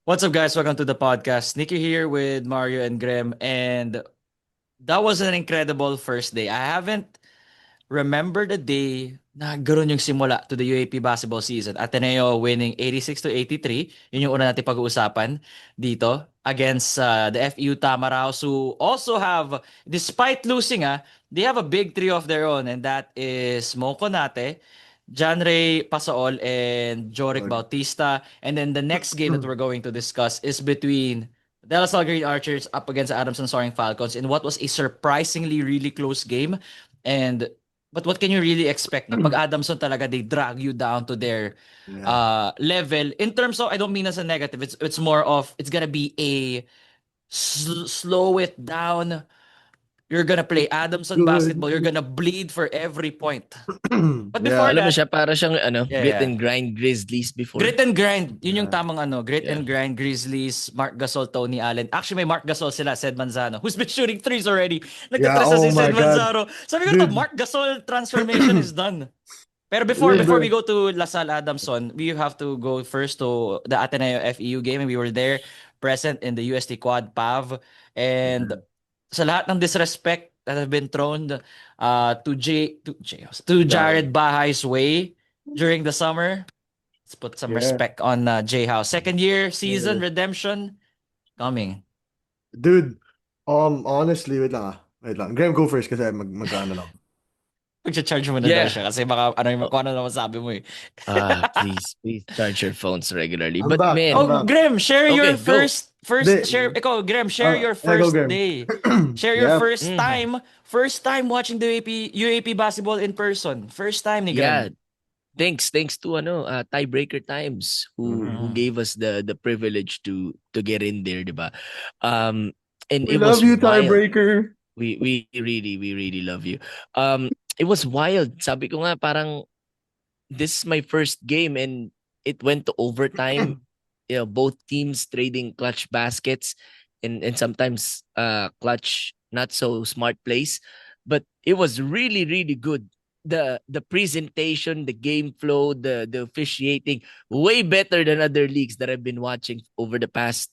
What's up, guys? Welcome to the podcast. Nikki here with Mario and Graham, and that was an incredible first day. I haven't remembered a day na gano'n yung simula to the UAP basketball season. Ateneo winning 86-83. Yun yung una natin pag-uusapan dito against the FEU Tamaraos, who also have, despite losing, they have a big three of their own, and that is Mo Conate, Janray Pasaol, and Joric Lord. Bautista. And then the next game that we're going to discuss is between De La Salle Green Archers up against Adamson Soaring Falcons in what was a surprisingly really close game. And but what can you really expect? No? Pag Adamson talaga, they drag you down to their Yeah. level. In terms of, I don't mean as a negative. It's more of, it's gonna be a slow it down. You're gonna play Adamson Good. basketball. You're gonna bleed for every point. But before Yeah. Alam mo that, siya, para siyang yeah, grit yeah. and grind Grizzlies before. Grit and grind. Yun yung Yeah. tamang grit Yeah. and grind Grizzlies, Mark Gasol, Tony Allen. Actually, may Mark Gasol sila, Sed Manzano, who's been shooting threes already. Nagtatres na Yeah, si oh my Sed God. Manzano. Sabi ko, Dude. the Mark Gasol transformation is done. Pero before Remember- we go to LaSalle Adamson, we have to go first to the Ateneo FEU game, and we were there present in the UST Quad PAV. And sa lahat ng disrespect that have been thrown to Jared Bahay's way during the summer, let's put some Yeah. respect on J House. Second year season redemption coming. Dude, honestly, wait lang. Graham, go first kasi mag-ano lang. Pag-charge mo na Yeah. daw siya kasi baka kung ano naman sabi mo eh. Please charge your phones regularly. I'm But back. man, I'm Oh, back. Graham, share your Okay, go. first Hindi. share ikaw, Graham, share your Yeah, go, first Graham. day. Share your Yeah. first time watching the UAP basketball in person. First time ni yeah, Graham. thanks to Tiebreaker Times who Mhm. gave us the privilege to get in there, diba? And We it was love you, wild. tiebreaker. We really love you. It was wild. Sabi ko nga parang this is my first game and it went to overtime. Both teams trading clutch baskets and sometimes clutch not so smart plays, but it was really good. The presentation, the game flow, the officiating, way better than other leagues that I've been watching over the past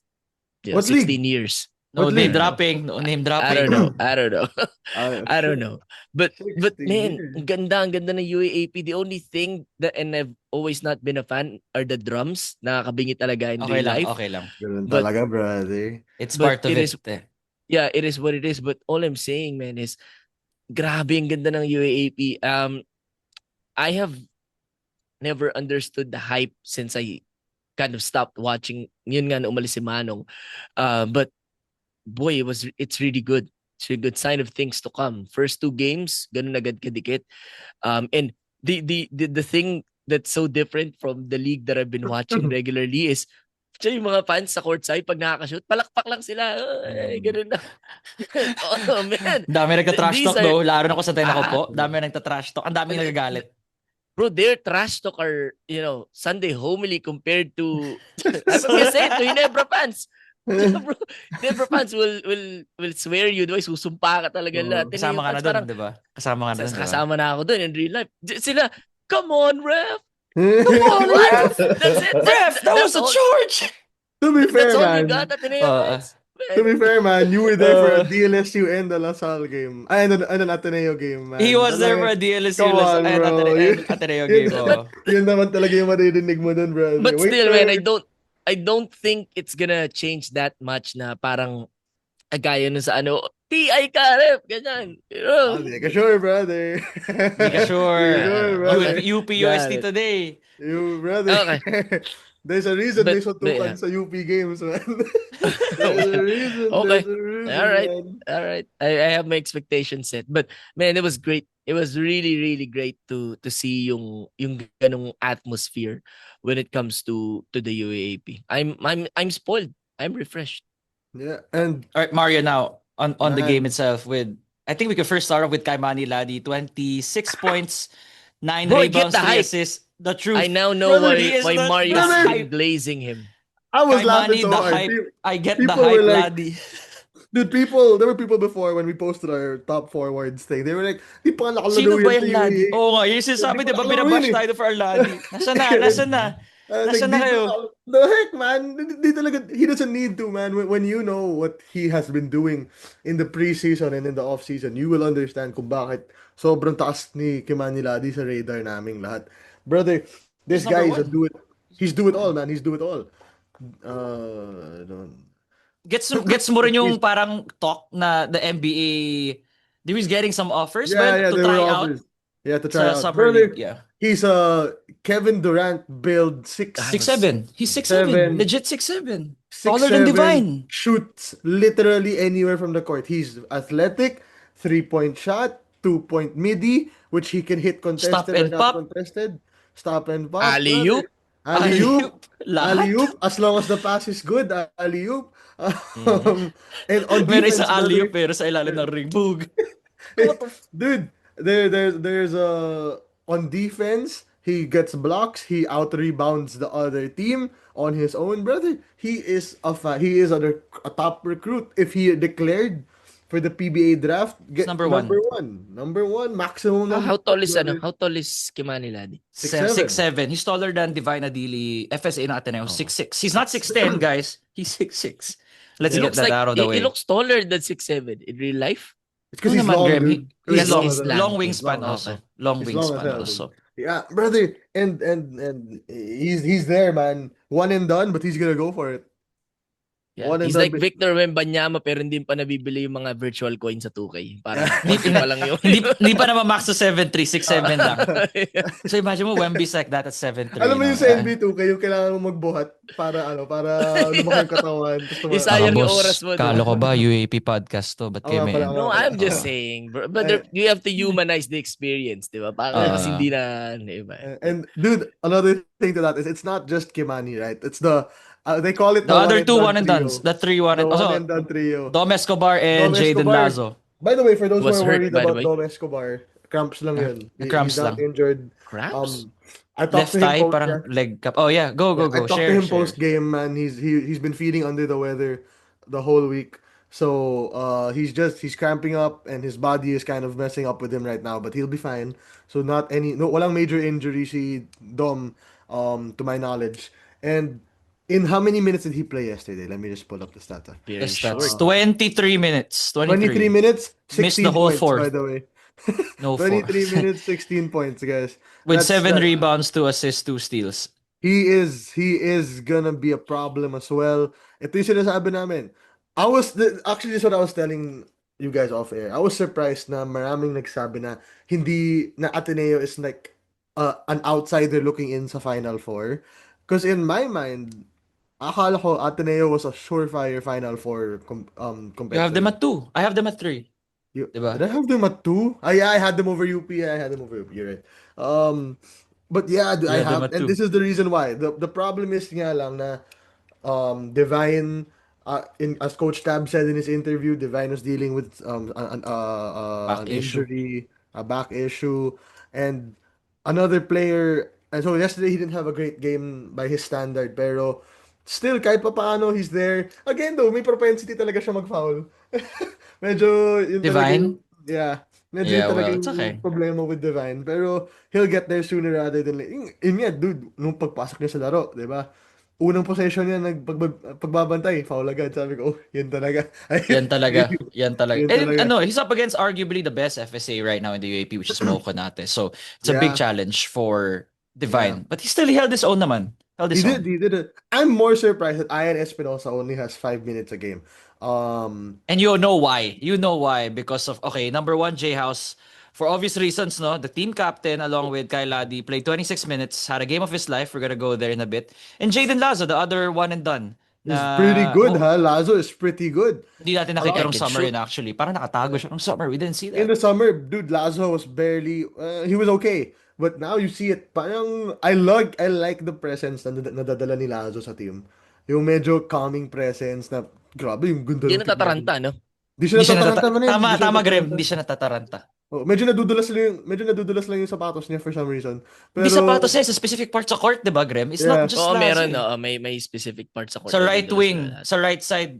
What 16 league? years. No What name league? dropping. No name I don't dropping. know. I don't know. I don't Shit. know. But 16 man, years. ang ganda ng UAAP. The only thing that, and I've always not been a fan, are the drums. Nakakabingi talaga in Okay real lang, life. okay lang. Ganun But- talaga, brother. It's But part of it it. is- Yeah, it is what it is. But all I'm saying, man, is grabe ang ganda ng UAAP. I have never understood the hype since I kind of stopped watching. Yun nga na umalis si Manong. But boy, it's really good. It's a good sign of things to come. First two games, ganun agad kadikit. And the thing that's so different from the league that I've been watching regularly is yung mga fans sa courtside pag nakakashoot, palakpak lang sila. Ay, ganun na. Oh, man. Dami nagta-trash These talk are- though, lalo na ko sa tenako po. Dami nagta-trash talk. Ang dami nagagalit. Bro, their trash talk are, Sunday homily compared to, I'm gonna say it, to Hinebra fans. Bro, Hinebra fans will swear you, diba? Susumpa ka talaga lahat. Kasama ka na doon, di ba? Kasama ka na doon, di ba? Kasama na ako doon in real life. Sila, come on, ref! Come on, ref! That's it. Ref, that was a charge! To be fair, That's all you man. got at Ateneo fans. To be fair, man, you were there for a DLSU and the La Salle game. Ay, an Ateneo game, man. He was there for a DLSU Come on, and bro. Ateneo game. Oh. Yun naman talaga yung maririnig mo dun, brother. But Wait still, for- man, I don't think it's gonna change that much na parang gaya nun sa TI ka, ref, ganyan. Hindi ka sure, brother. Hindi ka sure. Hindi ka sure, brother. UPUST Got it. today. You, brother. Okay. There's a reason But- they suntukan yeah. sa UP games, man. There's a reason. Okay. There's a reason, All right. man. All right. I have my expectations set. But man, it was great. It was really great to see yung ganung atmosphere when it comes to the UAAP. I'm spoiled. I'm refreshed. Yeah, and All right, Mario, now on the Man. game itself I think we could first start off with Kaimani Ladi, 26 points, 9 Bro, I get rebounds, the 3 hype. assists. The truth. I now know Brother, he is why the- Mario's brother. been blazing him. I was laughing Kaimani, so the hard. hype. I get the people hype, were like- Ladi. Dude, there were people before when we posted our top forwards thing. They were like, di pa nakalaro Sino ba yan yung sa Ladi? UAA. Oo nga, yung sinasabi, Hindi di ba, pa nakalaro binabash yun eh. tayo for our Ladi. Nasaan na? Nasaan na kayo? The heck, man? Di talaga, he doesn't need to, man. When you know what he has been doing in the preseason and in the off-season, you will understand kung bakit sobrang taas ni Kimani Ladi sa radar naming lahat. Brother, He's this number guy is a one. do it. He's He's do number it all, one. man. He's do it all. Don't. Gets mo rin yung parang talk na the NBA, he was getting some offers, Yeah, man, yeah, to there were try out offers. Yeah, to try sa out. summer league. Brother, Yeah. he's a Kevin Durant build Ah, 6'7". He's 6'7". Seven. Legit 6'7". Six Taller than seven, Divine. shoots literally anywhere from the court. He's athletic, 3-point shot, 2-point midi, which he can hit Stop contested or and not pop. contested. Stop and pop, Alley-oop. brother. Alley-oop. Alley-oop. Lahat. Alley-oop. As long as the pass is good, alley-oop. Mhm. And on Meron isang defense, alley-oop brother, pero sa ilalim ng ring. Boog. What the dude, there's a on defense, he gets blocks, he out rebounds the other team on his own, brother. He is a top recruit. If he declared for the PBA draft, He's get number one. number one, maximum How number tall one, is brother. How tall is Kimani Ladi? 6'7". 6'7". He's taller than Divine Adili, FSA ng Ateneo. Oh. 6'6". He's not 6'10", guys. He's 6'6". Let's He get looks that like out of the he way. looks taller than 6'7" in real life. It's because No he's naman, long, Graham. dude. He has He's- long, he's long lanky. wingspan Long, also. okay. Long He's long as wingspan hell, also. dude. Yeah, brother, and he's there, man. One and done, but he's gonna go for it. Yeah. One and He's done. like Victor Wembanyama pero hindi pa nabibili yung mga virtual coins sa 2K. Parang Yeah. konti pa lang yun. Hindi pa naman max to 7'3", 6'7" lang. So imagine mo, Wemby's like that at 7'3". Alam mo no? yung sa NBA 2, kayo kailangan mo magbuhat para lumaki yung katawan. Tapos Isayang yung boss, oras mo, kala diba? ko ba UAP podcast to? Ba't Oo kayo nga may pala, ano? No, oo nga I'm pala. just saying, bro. But you have to humanize the experience, di ba? Para kasi hindi na, di ba? And dude, another thing to that is it's not just Kimani, right? It's they call it The other two one and done dones. The 3 one trio. and... The one Also, and done trio. Dom Escobar and Dom Jaden Escobar. Lazo. By the way, for those who Was are hurt, worried by the about way. Dom Escobar, cramps lang yun. Cramps He's not lang. injured. Cramps? I talked Left to him thigh, post, parang leg cap. Oh yeah, go. I talked Share, to him share. post game, man. He's been feeling under the weather the whole week. So he's cramping up and his body is kind of messing up with him right now, but he'll be fine. So walang major injury si Dom to my knowledge. And in how many minutes did he play yesterday? Let me just pull up the stats. Very Yes, short. that's 23 minutes. 23 minutes, 16 Missed the whole points, fourth. by the way. No 23 fourth. minutes, 16 points, guys. With That's- 7 that- rebounds, 2 assists, 2 steals. He is gonna be a problem as well. Ito yung sinasabi namin. Actually, this is what I was telling you guys off air. I was surprised na maraming nagsabi na Ateneo is like an outsider looking in sa Final Four. Because in my mind, akala ko Ateneo was a surefire Final Four competitor. You have them at 2. I have them at 3. Diba? Did I have them at 2? Yeah, I had them over UP. I had them over UP. You're right. But yeah, You I had them have, at and 2. this is the reason why. The problem is nga lang na Divine, as Coach Tab said in his interview, Divine was dealing with an issue. injury, a back issue, and another player. And so yesterday he didn't have a great game by his standard, pero still kahit pa paano he's there. Again though, may propensity talaga siya mag-foul. Medyo yun talaga Divine? yung- yeah. Medyo Yeah, yun talaga well, it's yung okay. problema with Divine. Pero he'll get there sooner rather than later. Yun nga, dude, nung pagpasok niya sa laro, di ba? Unang possession niya, pagbabantay, foul agad. Sabi ko, oh, yun talaga. Yan talaga. Yan talaga. Yan And talaga. he's up against arguably the best FSA right now in the UAP, which is Mo Konate. So it's a big Yeah. challenge for Divine. But he still held his own naman. Held his own. He did it. I'm more surprised that Ian Espinosa only has 5 minutes a game. And you know why. You know why. Because of, okay, number 1, J House. For obvious reasons, no? The team captain, along with Kyle Ladi, played 26 minutes, had a game of his life. We're gonna go there in a bit. And Jaden Lazo, the other one and done. He's pretty good, oh, ha? Lazo is pretty good. Hindi natin nakita He nung can summer shoot. yun actually. Parang nakatago siya nung summer. We didn't see In that. the summer, dude, Lazo was barely, he was okay. But now you see it, parang, I like the presence na nadadala ni Lazo sa team. Yung medyo calming presence na, grabe, yung ganda. Hindi ng tignan. natataranta, no? Di siya Hindi siya natataranta man eh. Tama, Di siya tama, Graham. natataranta. Hindi siya natataranta. Oh, medyo nadudulas lang yung sapatos niya for some reason. Pero, Hindi sapatos niya sa specific part sa court, di ba, Graham? It's Yeah. not just Oo, Lazo meron. eh. May specific parts sa court. Sa na right nadudulas wing, na lahat. sa right side,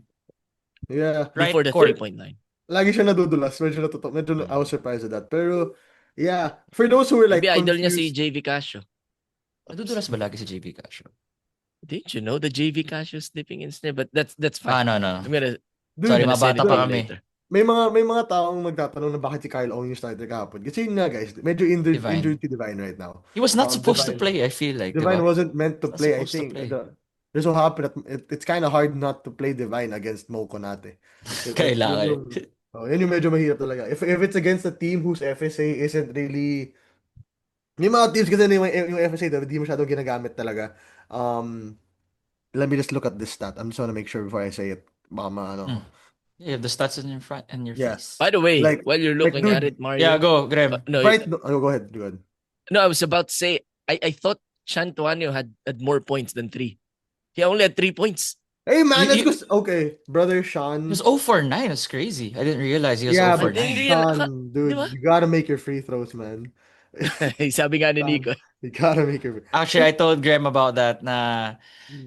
Yeah. right Before the court. 3-point line. Lagi siya nadudulas. Medyo I was surprised at that. Pero, yeah. For those who were like Maybe idol niya si confused, JV Casio. Nadudulas ba lagi si JV Casio? Didn't you know the JV Casio slipping in snare? But that's Ah, fine. no, no. I'm gonna Sorry, gonna send mabata it to pa you Dude, kami. later. may mga taong magtatanong na bakit si Kyle Ong yung starter kahapon. Kasi yun nga guys, medyo injured, Divine. injured si Divine right now. He was not supposed to Divine play, I feel like, Divine diba? wasn't meant to Not play, I supposed to think. play. Just so happened that it's kind of hard not to play Divine against Mo Konate. Yun Kailangan. yung, yun yung medyo mahirap talaga. If it's against a team whose FSA isn't really, may mga teams kasi na yung FSA daw, hindi masyadong ginagamit talaga. Um, Let me just look at this stat. I'm just wanna make sure before I say it. Baka ano. Hmm. You have the stats in your front and your Yeah. face. By the way, Like, while you're like, looking at dude, it, Mario. Yeah, go, Graham. No, right? No, go ahead. Go ahead. no, I was about to say I thought Shantuano had more points than 3. He only had 3 points. Hey man, let's You- go. Okay, brother He Sean. was 0 for 9. That's crazy. I didn't realize he was Yeah, 0 for but I didn't 9. realize- Sean, di ba? dude, you gotta make your free throws, man. Sabi nga ni Sean, Nico. you gotta make your. Actually, I told Graham about that na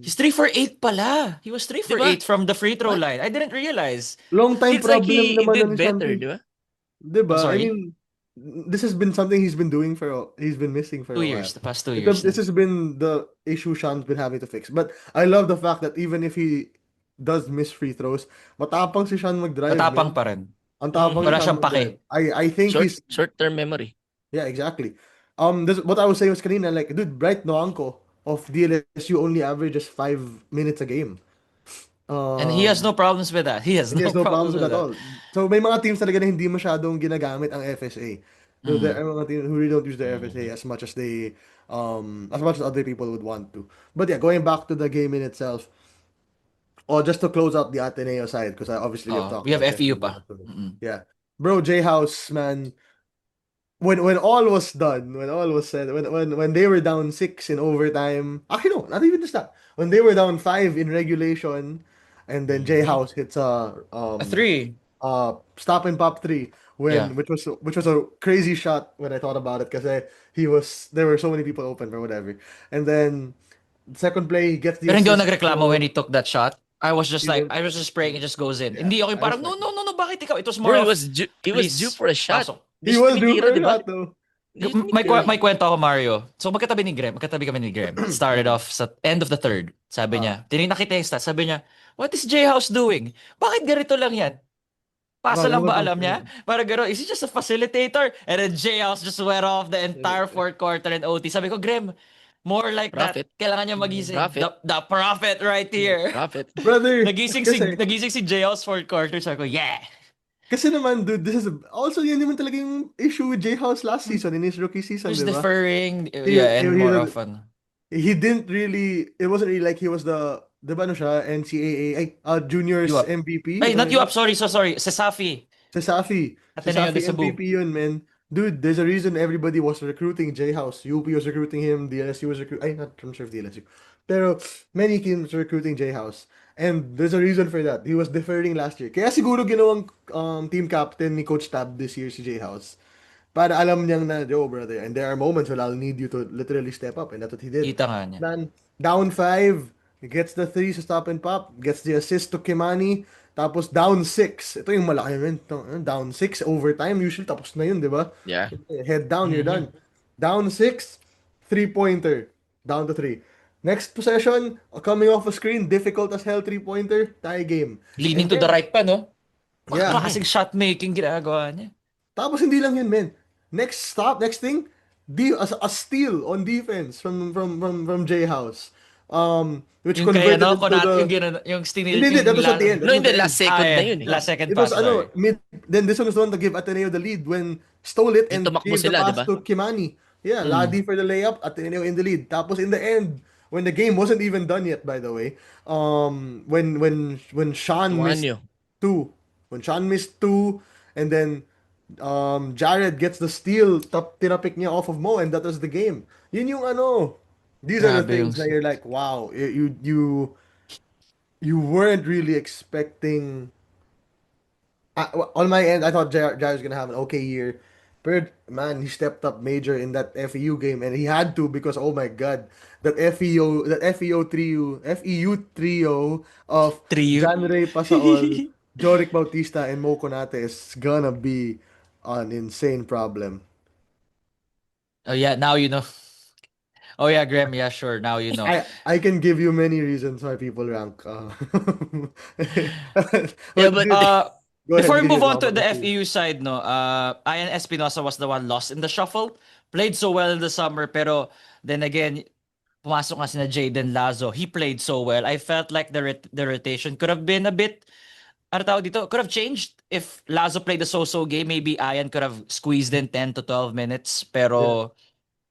he's 3 for 8 pala. He was 3 for Diba? 8 from the free throw What? line. I didn't realize. Long time It's like problem he naman did na ni better, Shanti. di ba? Diba? I'm I sorry? mean, this has been something he's been doing he's been missing for 2 a years, while. the past 2 years. This has been the issue Sean's been having to fix. But I love the fact that even if he does miss free throws, matapang si Sean mag-drive, Matapang man. pa rin. Ang tapang Wala ni Sean siyang pake. mag-drive. I think he's Short-term memory. Yeah, exactly. What I was saying was kanina, like, dude, Bright Noanko of DLSU only averages 5 minutes a game. And he has no problems with that. He has And he no has no problems problems with with that that. all. So may mga teams talaga na hindi masyadong ginagamit ang FSA. So there are mga teams who really don't use the FSA as much as as much as other people would want to. But yeah, going back to the game in itself, or just to close out the Ateneo side, because obviously we've talked We have about FEU FEU pa. now, so, yeah. Bro, J House, man, when all was done, when all was said, when they were down 6 in overtime, actually no, not even just that. When they were down 5 in regulation, and then J House hits A 3. stop and pop three Yeah. which was a crazy shot when I thought about it because there were so many people open or whatever. And then second play he gets the Pero hindi ako assist nagreklamo goal. when he took that shot. I was just You like, didn't? I was just praying it just goes in. Yeah, Hindi ako yung I parang, respect no, bakit ikaw? It was more Bro, of, he was please, due for a shot. pasok. He was due Tinitira, for a di ba? shot though. May kwento ako, Mario. So, magkatabi kami ni Graham. Started off sa end of the third. Sabi niya, tinignan kita yung stats. Sabi niya, what is J House doing? Bakit ganito lang yan? Pasa lang ba alam niya? Parang gano'n, is he just a facilitator? And then J House just went off the entire fourth quarter and OT. Sabi ko, Graham, more like Prophet. that. Kailangan niya magising. Prophet. The prophet right here. Prophet. Brother, Nagising si J House fourth quarter. Sabi ko, yeah. kasi naman dude, this is also yun naman talaga yung issue with J House last season in his rookie season, Just di ba? deferring. Yeah, and more often. He didn't really, it wasn't really like he was di ba ano siya, NCAA, juniors UAP. MVP. Ay, not Something like UAP. Sorry. Si Safi. Sa Safi. Ateneo de Cebu. MVP yun, man. Dude, there's a reason everybody was recruiting J House. UP was recruiting him. DLSU was recruiting. I'm sure if DLSU. Pero many teams were recruiting J House. And there's a reason for that. He was deferring last year. Kaya siguro ginawang team captain ni Coach Tab this year si J House. Para alam niyang na, yo, brother. And there are moments when I'll need you to literally step up. And that's what he did. Kita nga niya. Man, down 5. He gets the 3 sa stop and pop. Gets the assist to Kimani. Tapos down 6. Ito yung malaki yun. Down 6 overtime. Usually tapos na yun, di ba? Yeah. Head down, you're done. Down 6. 3-pointer. Down to 3. Next possession, coming off a screen, difficult as hell 3-pointer, tie game. Leaning And to the then- right pa, no? Yeah. Klaseng shot making ginagawa niya. Tapos hindi lang yun, men. Next thing, a steal on defense from J House. Which Yung kaya converted no, into yung stinil. Hindi, that was at the end. No, hindi, last second na yun. Last second It was pass. sorry. then this one was the one to give Ateneo the lead when stole it and Tumakbo gave the sila, pass diba? to Kimani. Yeah, Ladi for the layup, Ateneo in the lead. Tapos in the end, when the game wasn't even done yet, by the way, when Sean missed Tuanyo. 2, and then Jared gets the steal, tinapik niya off of Mo, and that was the game. Yun yung ano. These are the Grabe things yung- that you're like, wow, you weren't really expecting. On my end, I thought Jared was gonna have an okay year, but man, he stepped up major in that FEU game, and he had to because oh my god, that FEU trio of Trio. John Ray Pasaol, Joric Bautista, and Mo Konate is gonna be an insane problem. Oh yeah, now you know. Oh yeah, Graham. Yeah, sure. Now you know. I can give you many reasons why people rank. Yeah, But but dude, go ahead. Before You we can move use on to about the the team. FEU side, no, Ian Espinosa was the one lost in the shuffle. Played so well in the summer, pero then again, pumasok nga sina Jaden Lazo. He played so well. I felt like the rotation could have been a bit, ano tawag dito, could have changed if Lazo played the so-so game. Maybe Ian could have squeezed in 10 to 12 minutes. Yeah. Pero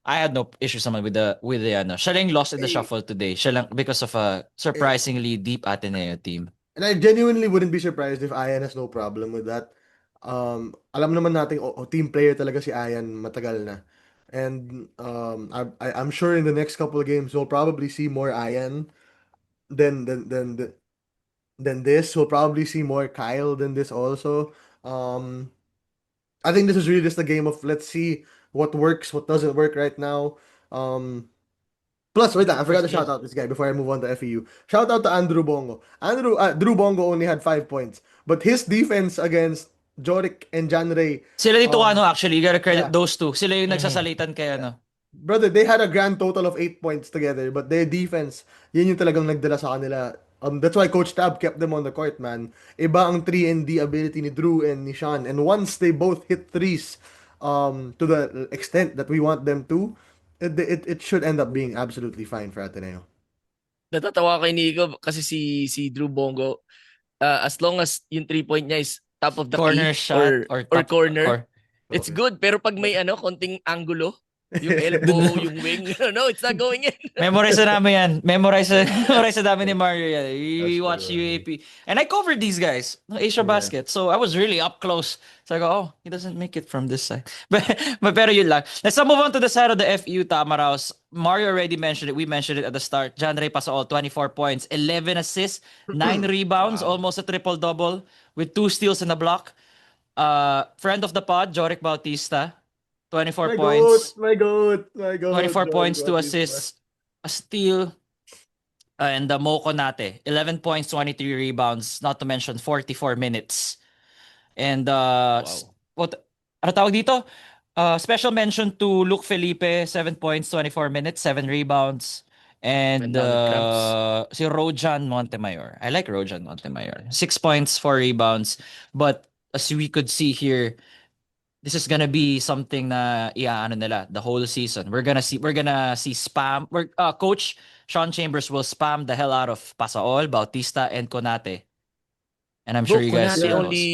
I had no issues naman with the ano. Siya lang lost in the Eh, shuffle today. Siya lang because of a eh, surprisingly deep Ateneo team. And I genuinely wouldn't be surprised if Ian has no problem with that. Alam naman natin, team player talaga si Ian matagal na. And I'm sure in the next couple of games we'll probably see more Ian than than than than this. We'll probably see more Kyle than this also. Um, I think this is really just a game of let's see what works, what doesn't work right now. Um, Plus, wait lang, I forgot to shout yes. out this guy before I move on to FEU. Shout out to Andrew Bongo. Drew Bongo only had 5 points, but his defense against Jorik and Jan Ray, Sila dito um, ano actually, you gotta credit yeah, those two. Sila yung Mhm. nagsasalitan kay yeah. ano. Brother, they had a grand total of 8 points together, but their defense, yun yung talagang nagdala sa kanila. That's why Coach Tab kept them on the court, man. Iba ang 3 and D ability ni Drew and ni Sean. And once they both hit threes, to the extent that we want them to, it should end up being absolutely fine for Ateneo. Natatawa kay Nico kasi si Drew Bongo, as long as yung 3-point niya is top of the Corner key shot or or top corner, or it's good. Pero pag may konting angulo, yung elbow, yung wing, no, it's not going in. memorize na namin yan. Memorize na namin ni Mario yan. That's We watch true. UAP. And I covered these guys, no, Asia Yeah. Basket. So I was really up close. So I go, oh, he doesn't make it from this side. But pero yun lang. Let's now move on to the side of the FU Tamaraos. Mario already mentioned it. We mentioned it at the start. John Ray Pasaol, 24 points, 11 assists, 9 rebounds, Wow. almost a triple-double with 2 steals in the block. Friend of the pod, Joric Bautista, 24 My goat, points, my goat, my goat, 24 Joey points, 2 Bautista. assists, a steal, and the Moko Nate, 11 points, 23 rebounds, not to mention 44 minutes. And Wow. what ano tawag dito? Special mention to Luke Felipe, 7 points, 24 minutes, 7 rebounds. And Went down with cramps. si Rojan Montemayor. I like Rojan Montemayor. 6 points, 4 rebounds. But as we could see here, this is gonna be something na iaano nila the whole season. We're gonna see spam. Coach Sean Chambers will spam the hell out of Pasaol, Bautista, and Konate. And I'm sure Bro, you guys Konate Yeah. only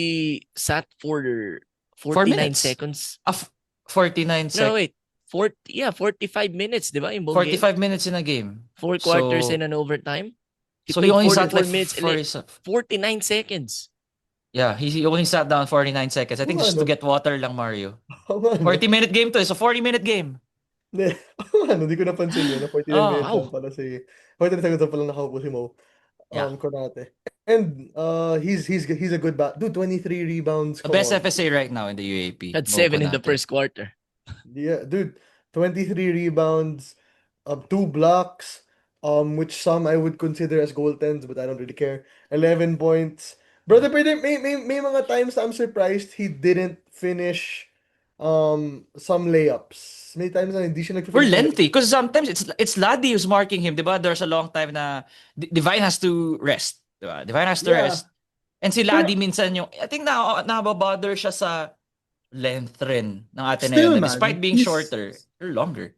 sat for 4 49 minutes. seconds. 49 No, wait. 45 minutes, di ba? Yung buong game. 45 minutes in a game. 4 quarters So and an overtime. so he played only sat 44 like minutes and 49 seconds. yeah, he only sat down 49 seconds. I think just to get water lang, Mario. Ako nga, no? 40-minute game to. It's a 40-minute game. Hindi, ako nga, no? Hindi ko napansin yun. Na 49 Oh, minutes lang Wow. pala 49 seconds lang pala nakaupo si Mo. yeah. Konate. And he's a good dude, 23 rebounds. The Come best on. FSA right now in the UAP. Had Mo 7 in the Konate. first quarter. Yeah, dude, 23 rebounds, 2 blocks, which some I would consider as goaltends, but I don't really care. 11 points. Brother, pwede, may mga times na I'm surprised he didn't finish some layups. May times na hindi siya We're nag-finish ng lengthy because sometimes it's Ladi who's marking him, diba? There's a long time na Divine has to rest, diba? Divine has to Yeah. rest. And si Pero, Ladi minsan yung, I think nababother siya sa length rin ng Ateneo still, na man, despite being shorter or longer.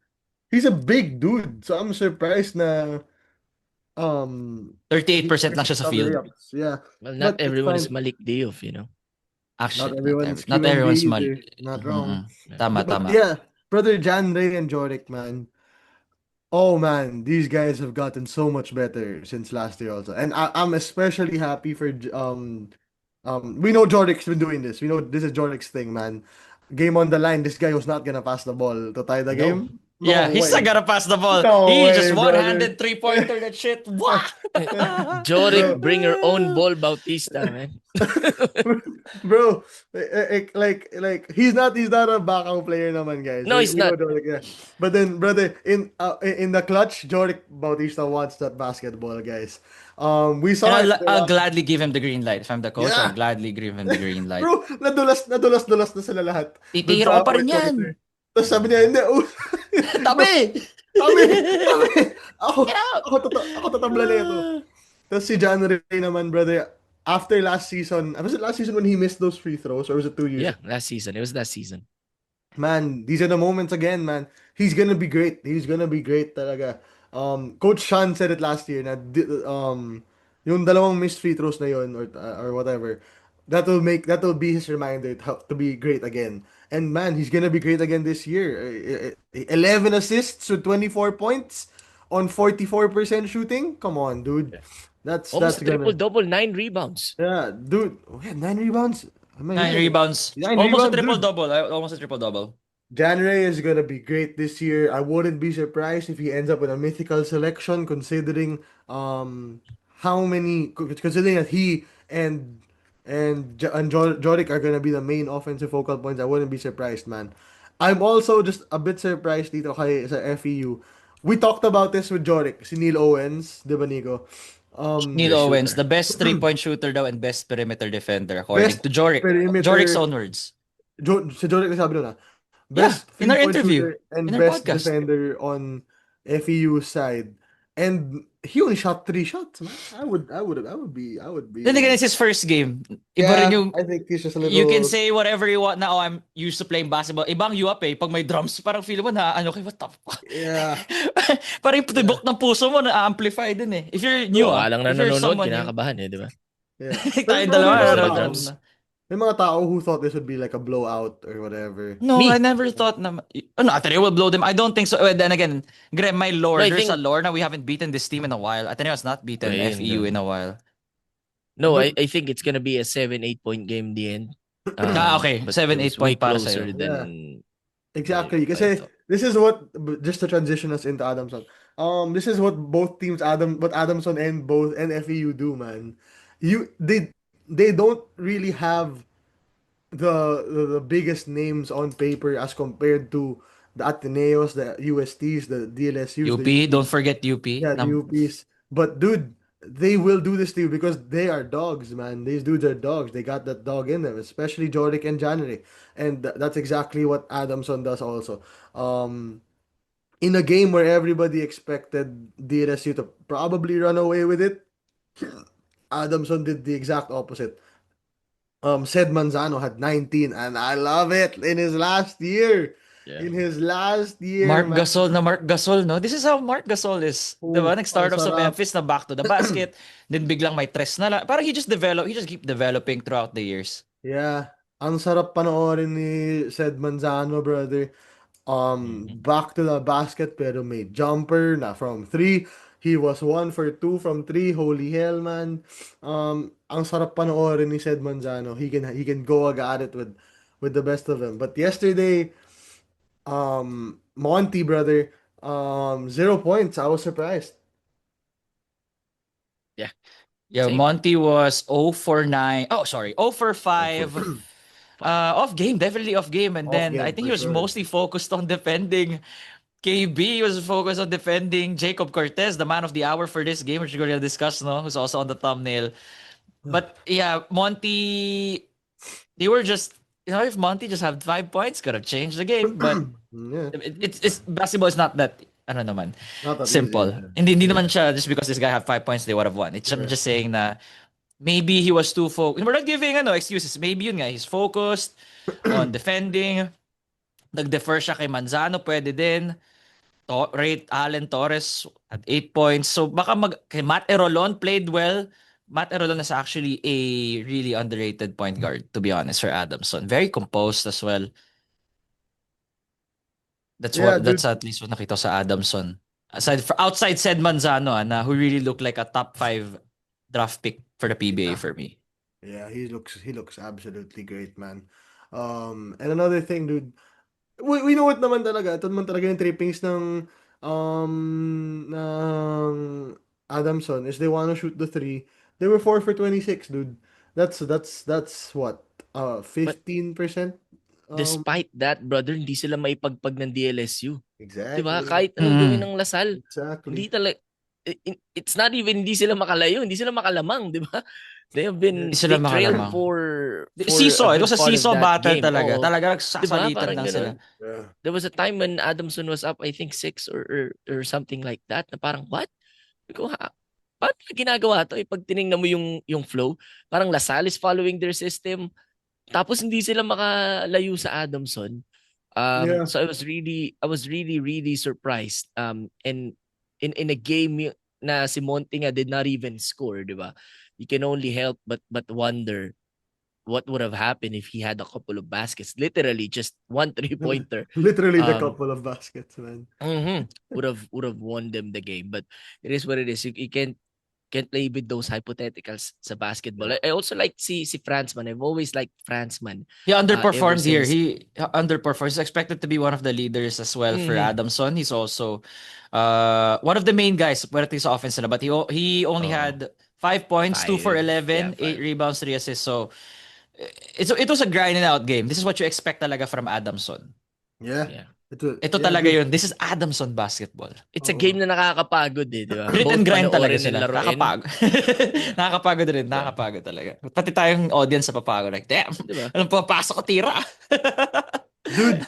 he's a big dude. So I'm surprised na he 38% lang siya sa some field. layups. Yeah. Well, not But it's everyone is fine. Malik Diouf, you know. Actually, Not everyone's not QMB everyone's mal. either. Not wrong. Tama, But tama. yeah, brother Jan Ray and Jorik, man. Oh man, these guys have gotten so much better since last year also. And I'm especially happy for we know Jorik's been doing this. We know this is Jorik's thing, man. Game on the line, this guy was not gonna pass the ball to tie the No. game. Yeah, No he's not way. gonna pass the ball. No He way, just brother. one-handed three-pointer that shit. Wah! Jorik, Bro. bring your own ball, Bautista, man. Bro, like he's not a backup player naman, guys. No, he's We know not. Jorik, yeah. But then, brother, in the clutch, Jorik Bautista wants that basketball, guys. We And saw it. I'll gladly give him the green light. If I'm the coach, Yeah. I'll gladly give him the green light. Bro, nadulas na sila lahat. Dun Titira sa ko pa rin fourth yan. quarter. Tapos sabi niya, hindi, Tabi! Kami, kami, ako, Get out! ako tatabla na ito. Tapos si John Ray naman, brother, after last season, was it last season when he missed those free throws, or was it 2 years Yeah, ago? last season. It was last season. Man, these are the moments again, man. He's gonna be great. He's gonna be great talaga. Coach Sean said it last year na yung dalawang missed free throws na yun or whatever, that will be his reminder to be great again. And man, he's gonna be great again this year. 11 assists with 24 points on 44% shooting. Come on, dude. Yeah. That's Almost a gonna triple-double, 9 rebounds. yeah, dude. Oh, yeah, 9 rebounds. Am I 9 hearing it? rebounds. 9 rebounds, dude. Almost a triple-double. January is gonna be great this year. I wouldn't be surprised if he ends up with a mythical selection, considering how many considering that he and Joric are gonna be the main offensive focal points. I wouldn't be surprised, man. I'm also just a bit surprised dito kay sa FEU. We talked about this with Joric, si Neil Owens, di ba, Nico? Neil Best Owens, shooter. the best three-point shooter daw and best perimeter defender according best to Joric. Joric's perimeter own words. Si Joric nagsabi nun, Yeah, best in our three-point interview, shooter and in our best podcast. defender on FEU side. And he only shot 3 shots, man. I would be Then again, like, it's his first game. Iba rin yeah, yung, I think he's just a you can little, say whatever you want na, oh, I'm used to playing basketball. Ibang you up eh. Pag may drums, parang feel mo na, ano kayo, what the fuck? yeah, Parang yung yeah, tibok ng puso mo na-amplify din eh. If you're new Mukha lang na if you're nanonood, someone new, kinakabahan di ba? yeah. tayong Pero dalawa, Where's the nanonood drums? na. may mga tao who thought this would be like a blowout or whatever. No, Me. I never thought na, no, Ateneo will blow them. I don't think so. Then again, Graham, my lore, No, I there's a think lore na we haven't beaten this team in a while. Ateneo has not beaten ayun FEU lang. in a while. No, But I think it's gonna be a 7-8 point game in the end. Okay. But 7, it 8 was way point para closer sa'yo. yeah, than exactly. I Kasi thought. this is what just to transition us into Adamson. This is what both teams what Adamson and both and FEU do, man. You they don't really have the biggest names on paper as compared to the Ateneos, the USTs, the DLSUs, the UP, don't UPs, forget UP. yeah, the UPs. But dude, they will do this to you because they are dogs, man. These dudes are dogs. They got that dog in them, especially Joric and January, and that's exactly what Adamson does also. Um, in a game where everybody expected DLSU to probably run away with it, Adamson did the exact opposite. Said Manzano had 19, and I love it in his last year. Yeah. In his last year, Mark man. Gasol na Mark Gasol, no? This is how Mark Gasol is. Diba? Ang Nag-start off sa sarap. Memphis na back to the basket. Then biglang may tres na lang. Parang he just keep developing throughout the years. Yeah. Ang sarap panoorin ni Said Manzano, brother. Back to the basket pero may jumper na from 3. He was 1 for 2 from 3. Holy hell, man. Ang sarap panoorin ni Said Manzano. He can go at it with the best of them. But yesterday, Monty, brother, 0 points. I was surprised. Yeah. Yeah, Same. Monty was 0 for 9. Oh, sorry. 0 for 5. Off game, definitely off game. And Off then game, I think he for was sure. mostly focused on defending. KB was focused on defending Jacob Cortez, the man of the hour for this game, which we're going to discuss, no? Who's also on the thumbnail. But yeah, Monty, they were just, if Monty just had 5 points, could have changed the game. But Yeah, it's basketball is not that, ano naman, not that simple. easy. Hindi naman siya, just because this guy had 5 points, they would have won. I'm just saying na maybe he was too focused. We're not giving excuses. Maybe yun nga, he's focused on defending. Nag-defer siya kay Manzano, pwede din. Rate Allen Torres at 8 points. So baka kay Matt Erolon played well. Matt Erolon is actually a really underrated point guard, to be honest, for Adamson. Very composed as well. That's at least what nakita sa Adamson. Outside said Manzano, who really looked like a top 5 draft pick for the PBA for me. Yeah, he looks absolutely great, man. And another thing, dude, we know it naman talaga. Ito naman talaga yung trippings ng Adamson is they wanna shoot the 3. They were 4 for 26, dude. That's what? 15%? Despite that, brother, hindi sila maipagpag ng DLSU. Exactly. Diba? Kahit anong gawin ng Lasal. Exactly. Hindi talaga. it's not even hindi sila makalayo, hindi sila makalamang, di ba? Hindi sila They trailed makalamang. for a Seesaw. It good was a part of seesaw that battle game. talaga. Oo. Talaga Di ba? nagsasalitan Parang lang sila. ganun. Yeah. There was a time when Adamson was up, I think 6 or something like that, na parang, what? Ko, paano nila ginagawa to? Pag tinignan mo yung flow, parang Lasal is following their system, tapos hindi sila makalayo sa Adamson. Yeah. So I was really surprised. And in a game na si Monte nga did not even score, di ba? You can only help but wonder what would have happened if he had a couple of baskets. Literally just one 3-pointer. Literally the Um, couple of baskets, man. would have won them the game. But it is what it is. You can't play with those hypotheticals sa basketball. I also like si Franzman. I've always liked Franzman. He Ever underperformed here. since He underperformed. He's expected to be one of the leaders as well for Mhm. Adamson. He's also one of the main guys pagdating sa offense nila. But he only Oo. had 5 points, 2 for 11, Yeah, 8 5. rebounds, 3 assists. So it was a grinding out game. This is what you expect talaga from Adamson. Yeah. Yeah. Ito Yeah, talaga dude. yun. This is Adamson basketball. It's a Oo. game na nakakapagod di ba? Grit and Both grind talaga panoorin and sila. laruin. Nakakapagod. Nakakapagod rin. Nakakapagod talaga. Pati tayong audience sa papagod. Like, damn, Di ba? anong papasok ko tira? Dude,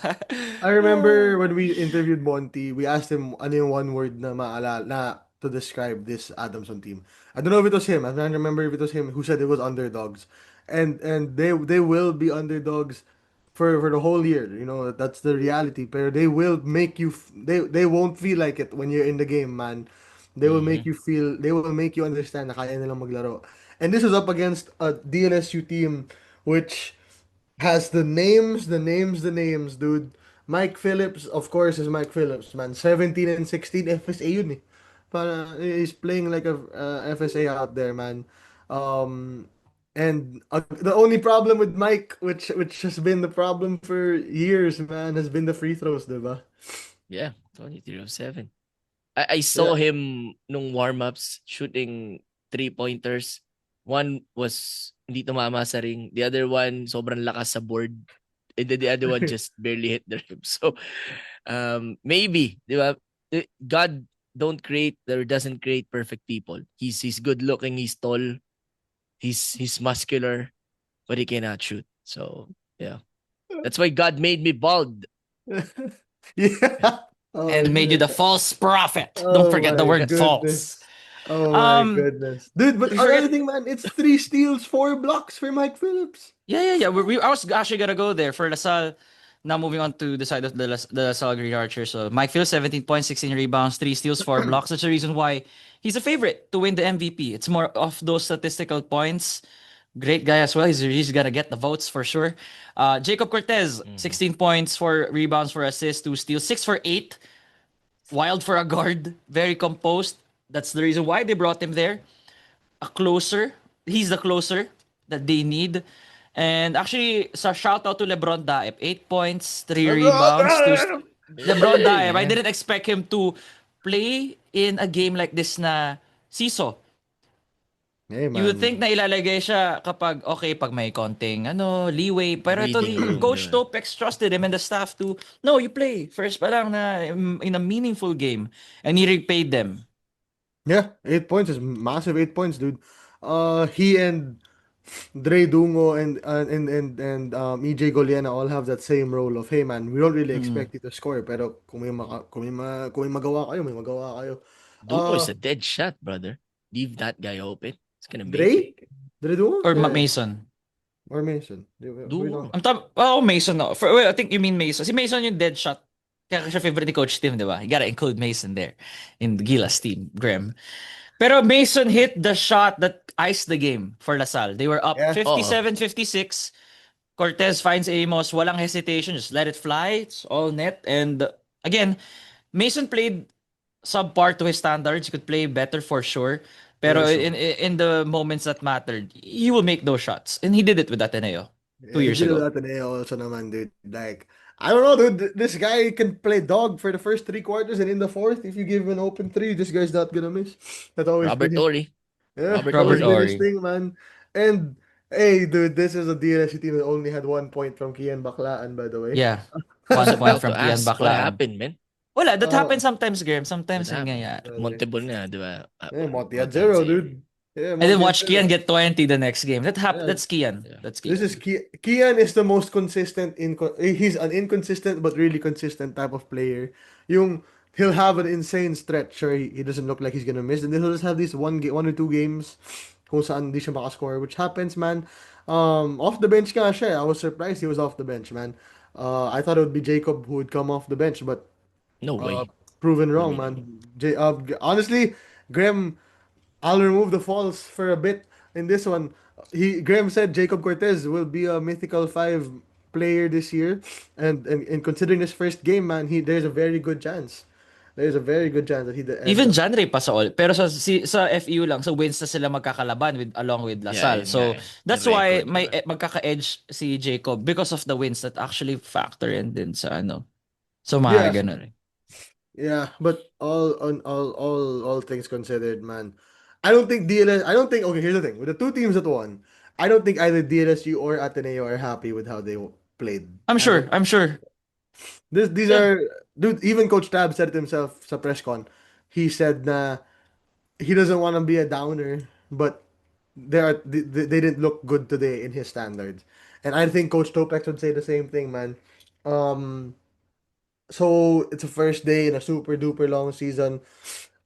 I remember when we interviewed Monty, we asked him ano yung one word na maalala na to describe this Adamson team. I don't know if it was him. I don't remember if it was him who said it was underdogs. And they will be underdogs for the whole year. You know, that's the reality. But they will make you they won't feel like it when you're in the game, man. They will make you feel they will make you understand na kaya nilang maglaro. And this is up against a DLSU team which has the names, dude. Mike Phillips, of course, is Mike Phillips, man. 17 and 16 FSA yun eh. He's playing like a FSA out there, man. And the only problem with Mike, which has been the problem for years, man, has been the free throws, diba? Yeah, 23 of 7. I Yeah. saw him nung warm-ups shooting 3-pointers. One was hindi tumama sa ring. The other one sobrang lakas sa board. And then the other one just barely hit the rim. So maybe, di ba? God don't create or doesn't create perfect people. He's good looking, he's tall, he's muscular, but he cannot shoot. So yeah. That's why God made me bald. Yeah. Oh, And made you the shit. false prophet. Oh Don't forget the my word false. goodness. Oh my Um, goodness. Dude, but you another forget- thing, man, it's 3 steals, 4 blocks for Mike Phillips. Yeah. I was actually gonna go there for Lasal. Now moving on to the side of the Lasal Green Archer. So Mike Phillips, 17 points, 16 rebounds, 3 steals, 4 blocks. That's the reason why he's a favorite to win the MVP. It's more of those statistical points. Great guy as well. He's gonna get the votes for sure. Jacob Cortez, 16 points, 4 rebounds, 4 assists, 2 steals, 6 for 8. Wild for a guard, very composed. That's the reason why they brought him there. A closer. He's the closer that they need. And actually, sa shout out to LeBron Daep, 8 points, 3 rebounds, 2 LeBron Daep. I didn't expect him to play in a game like this na seesaw. Hey, You would think man. na ilalagay siya kapag okay pag may konting leeway, pero ito Breathing room, Coach diba? Topex trusted him and the staff to no, you play first pa lang na in a meaningful game, and he repaid them. Yeah, 8 points is massive 8 points, dude. He and Dre Dungo and EJ Goliana all have that same role of, hey man, we don't really expect you to score, pero kung may magawa kayo, may magawa kayo. Dungo is a dead shot, brother. Leave that guy open. It's gonna make it. Dre Dungo? Or Yeah. Mason. Or Mason. Dungo. Mason no. I think you mean Mason. Si Mason yung dead shot. Kaya siya favorite ni Coach Tim, di ba? You gotta include Mason there in Gila's team, Graham. Pero Mason hit the shot that iced the game for Lasal. They were up Yeah. 57-56. Cortez finds Amos, walang hesitation, just let it fly. It's all net. And again, Mason played subpar to his standards. He could play better for sure. Pero For sure. in the moments that mattered, he will make those shots. And he did it with Ateneo 2 years He did ago. that today also naman, dude. Like, I don't know, dude. This guy can play dog for the first 3 quarters, and in the fourth, if you give him an open 3, this guy's not gonna miss. That's always Robert been his, Torrey. yeah, Robert always Torrey. been his thing, man. And hey, dude, this is a DLSU team that only had 1 point from Kian Baklaan, by the way. Yeah. I was 1 point about from to Kian ask, what Baklaan. happened, man? Wala, that Uh, happens sometimes, Graham. That Sometimes happened. nangyayari. Montebol nga, di ba? Monty had Monty had 0, zero. dude. Yeah, And then Monty had watch Kian 0. get 20 the next game. Yeah, That's Kian. Yeah. That's this is Kian. Kian is the most consistent he's an inconsistent but really consistent type of player. Yung he'll have an insane stretch where he doesn't look like he's gonna miss, and then he'll just have these one or two games kung saan hindi siya makascore, which happens, man. Off the bench nga siya. I was surprised he was off the bench, man. I thought it would be Jacob who would come off the bench, but No uh, way. proven What do wrong, you mean? man. Honestly, Graham, I'll remove the false for a bit in this one. Graham said Jacob Cortez will be a mythical five player this year, and considering his first game, man, there's a very good chance. There's a very good chance that he ends Even up. genre pa sa all. Pero sa FEU lang, sa wins na sila magkakalaban along with Yeah, Lasal. yun nga So eh. that's Yung why record, may diba? magkaka-edge si Jacob because of the wins that actually factor in din sa ano. So Yeah, mga ganun. yeah, but all things considered, man, I don't think DLS. I don't think. Okay, here's the thing: with the two teams that won, I don't think either DLSU or Ateneo are happy with how they played. I'm I sure. don't. I'm sure. These Yeah. are, dude. Even Coach Tab said it himself sa press con. He said na he doesn't want to be a downer, but they didn't look good today in his standards, and I think Coach Topex would say the same thing, man. Um, so it's a first day in a super duper long season.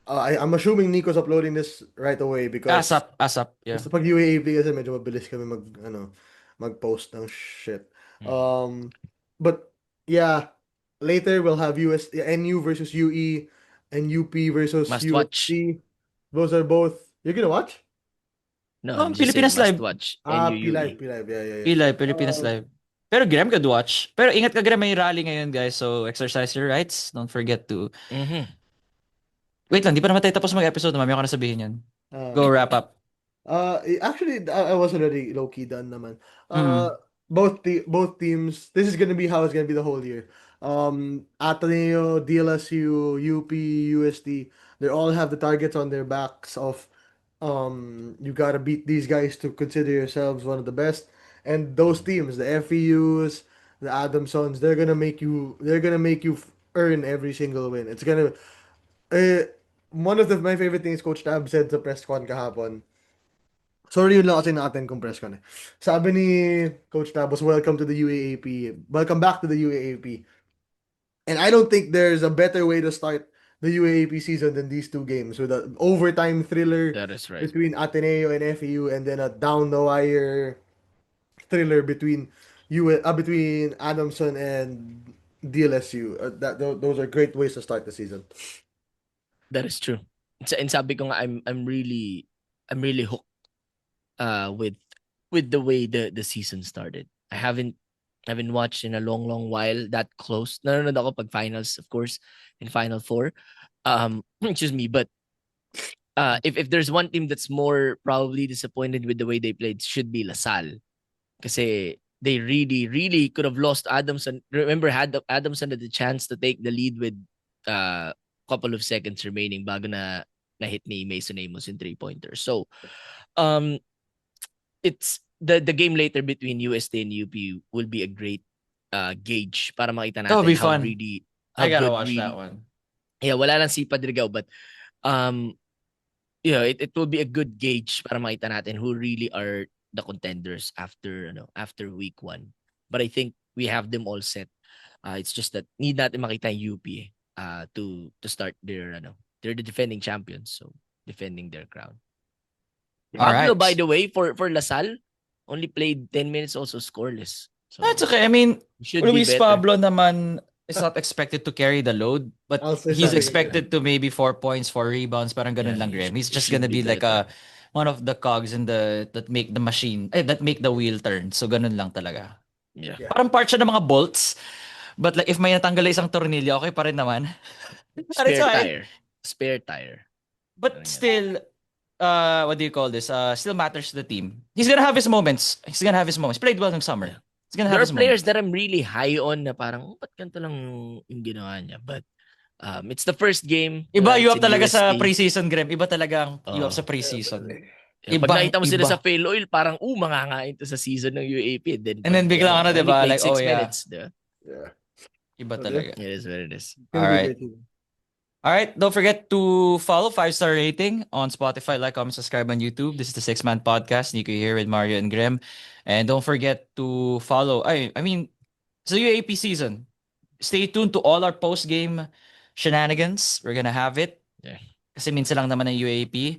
I'm assuming Nico's uploading this right away because ASAP. Yeah. basta pag UAAP kasi medyo mabilis kami mag-post ng shit. Mm. But yeah, later we'll have NU versus UE and UP versus Must watch. UST. Those are both. You're gonna watch? No, Oh, I'm just saying Pilipinas must Live. watch. P-Live, NUUE. P-Live. Yeah. Pilay, Pilipinas Live. Pero Graham could watch. Pero ingat ka Graham, may rally ngayon guys. So exercise your rights. Don't forget to... Mm-hmm. Wait lang, di pa naman tayo tapos mag-episode. Mamaya ko na sabihin yan. Go Okay. wrap up. Actually, I was already low key done, naman. Mm. Both teams. This is gonna be how it's gonna be the whole year. Ateneo, DLSU, UP, USD. They all have the targets on their backs of, you gotta beat these guys to consider yourselves one of the best. And those teams, the FEUs, the Adamsons, they're gonna make you earn every single win. It's gonna. Uh, One of my favorite things Coach Tab said sa press con kahapon. Sorry, yun lang kasi na-attend kong press con eh. Sabi ni Coach Tabos, welcome to the UAAP. Welcome back to the UAAP. And I don't think there's a better way to start the UAAP season than these two games with an overtime thriller That is right. between Ateneo and FEU, and then a down the wire thriller between between Adamson and DLSU. Those are great ways to start the season. That is true. And sabi ko nga, I'm really hooked with the way the season started. I haven't watched in a long while that close. Nanonood ako pag finals, of course, in Final Four. Excuse me, but if there's one team that's more probably disappointed with the way they played, should be LaSalle. Kasi they really could have lost Adamson. Remember, Adamson had the chance to take the lead with couple of seconds remaining bago na hit ni Mason Amos in 3-pointer. So, it's the game later between UST and UP will be a great gauge para makita natin That would be how fun. really I gotta good watch that one. Yeah, wala lang si Padrigaw, but it will be a good gauge para makita natin who really are the contenders after week 1. But I think we have them all set. It's just that need natin makita yung UP to start they're the defending champions, so defending their crown. All Pablo, right. by the way, for LaSalle, only played 10 minutes, also scoreless. So That's okay. I mean, should be Luis better. Pablo naman is not expected to carry the load, but I'll say he's something expected to maybe 4 points, 4 rebounds, parang ganun Yeah, lang, he Graham. He's he just should gonna be be like better. one of the cogs in that make the machine, that make the wheel turn. So ganun lang talaga. Yeah. Parang part siya ng mga bolts, but like if may natanggal isang tornilyo, okay pa rin naman. But it's okay. Spare tire. But still, what do you call this? Still matters to the team. He's gonna have his moments. Played well in summer. Yeah. He's gonna There have are his players moments. that I'm really high on na parang, ba't ganito lang yung ginawa niya? But it's the first game. Iba It's UAP in talaga sa UST. preseason, Graham. Iba talaga ang UAP sa Oo. preseason. Yeah, pag nakita mo sila Iba. sa fail oil, parang, mangangain to sa season ng UAP. And then bigla ka na, only diba? played Like, 6 oh, yeah. minutes. Diba? Yeah. Iba Okay. talaga. It is what it is. Gonna be a Alright. great season. All right, don't forget to follow 5-star rating on Spotify, like, comment, subscribe on YouTube. This is the Six Man Podcast. Nico here with Mario and Graham. And don't forget to follow. I mean, it's the UAP season. Stay tuned to all our post-game shenanigans. We're gonna have it. Yeah. Kasi minsan lang naman ang UAP.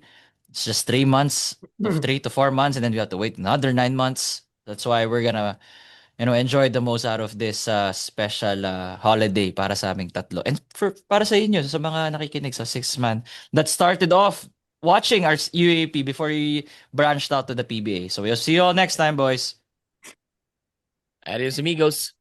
It's just 3 months, of 3 to 4 months, and then we have to wait another 9 months. That's why we're gonna enjoy the most out of this special holiday para sa aming tatlo. And para sa inyo, sa mga nakikinig sa Six Man that started off watching our UAP before we branched out to the PBA. So we'll see you all next time, boys. Adios, amigos.